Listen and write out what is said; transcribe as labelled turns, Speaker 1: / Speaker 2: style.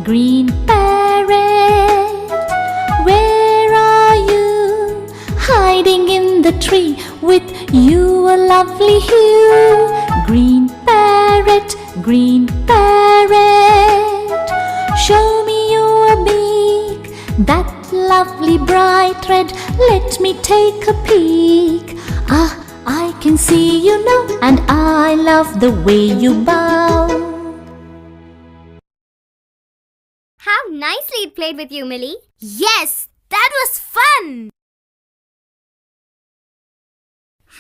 Speaker 1: green parrot, where are you? Hiding in the tree with you a lovely hue. Green parrot, show me your beak, that lovely bright red, let me take a peek. Ah, I can see you now, and I love the way you bow.
Speaker 2: How nicely it played with you, Millie. Yes, that was fun!